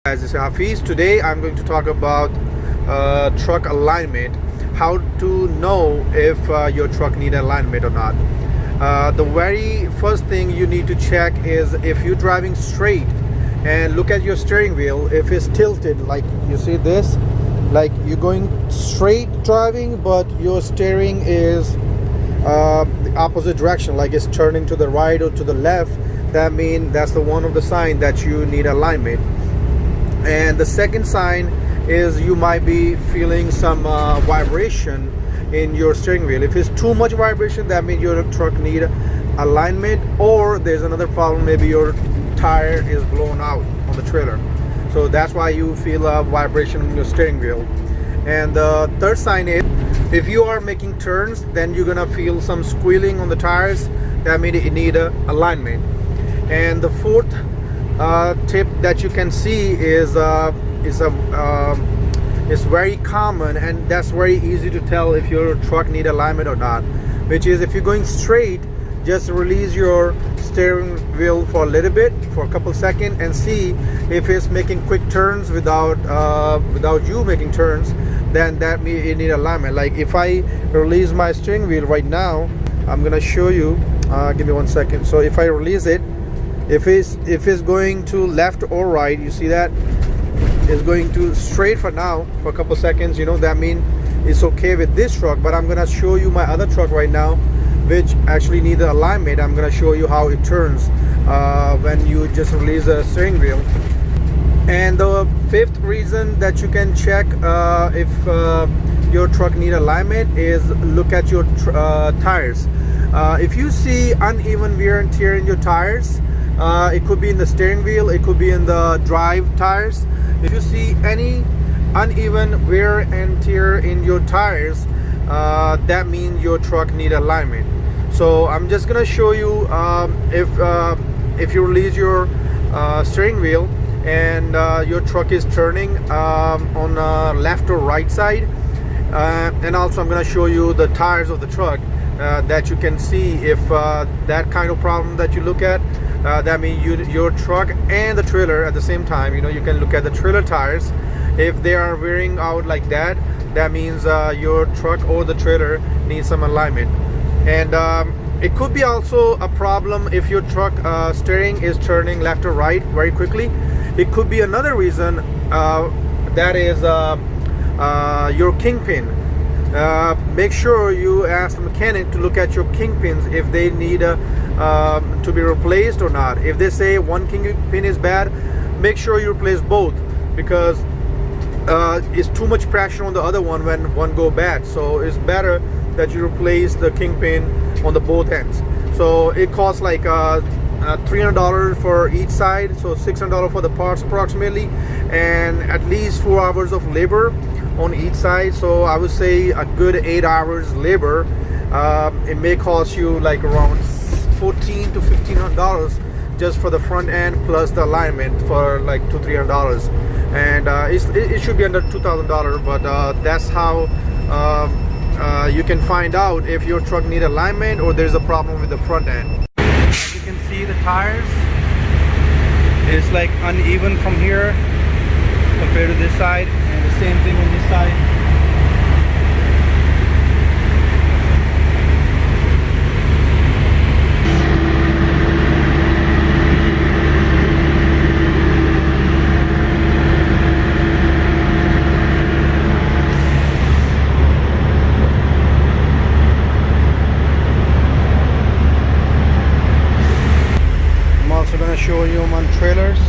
Guys, this is Hafiz. Today I'm going to talk about truck alignment. How to know if your truck needs alignment or not. The very first thing you need to check is if you're driving straight and look at your steering wheel. If it's tilted, like you see this, like you're going straight driving but your steering is the opposite direction, like it's turning to the right or to the left, that means that's one of the sign that you need alignment. And the second sign is you might be feeling some vibration in your steering wheel. If it's too much vibration, that means your truck need alignment, or there's another problem, maybe your tire is blown out on the trailer, so that's why you feel a vibration in your steering wheel. And the third sign is if you are making turns, then you're gonna feel some squealing on the tires, that means it need alignment. And the fourth tip that you can see is very common, and that's very easy to tell if your truck need alignment or not, which is if you're going straight, just release your steering wheel for a little bit, for a couple seconds, and see if it's making quick turns without you making turns, then that means it need alignment. Like if I release my steering wheel right now, I'm gonna show you, give me 1 second. So if I release it, if it's going to left or right, you see that it's going to straight for now for a couple seconds, that means it's okay with this truck. But I'm gonna show you my other truck right now, which actually needs alignment. I'm gonna show you how it turns when you just release the steering wheel. And the fifth reason that you can check if your truck need alignment is look at your tires. If you see uneven wear and tear in your tires, it could be in the steering wheel, it could be in the drive tires. If you see any uneven wear and tear in your tires, that means your truck need alignment. So I'm just gonna show you if you release your steering wheel and your truck is turning on left or right side, and also I'm gonna show you the tires of the truck that you can see if that kind of problem that you look at. That means your truck and the trailer at the same time. You can look at the trailer tires. If they are wearing out like that, that means your truck or the trailer needs some alignment. And it could be also a problem if your truck steering is turning left or right very quickly. It could be another reason, that is your kingpin. Make sure you ask the mechanic to look at your kingpins if they need to be replaced or not. If they say one kingpin is bad, make sure you replace both, because it's too much pressure on the other one when one go bad. So it's better that you replace the kingpin on the both ends. So it costs like $300 for each side, so $600 for the parts approximately, and at least 4 hours of labor on each side. So I would say a good 8 hours labor. It may cost you like around $1,400 to $1,500 just for the front end, plus the alignment for like $200-300, and it should be under $2,000. But that's how you can find out if your truck need alignment or there's a problem with the front end. As you can see, the tires is like uneven from here compared to this side, and the same thing on this side. I'm also going to show you on trailers.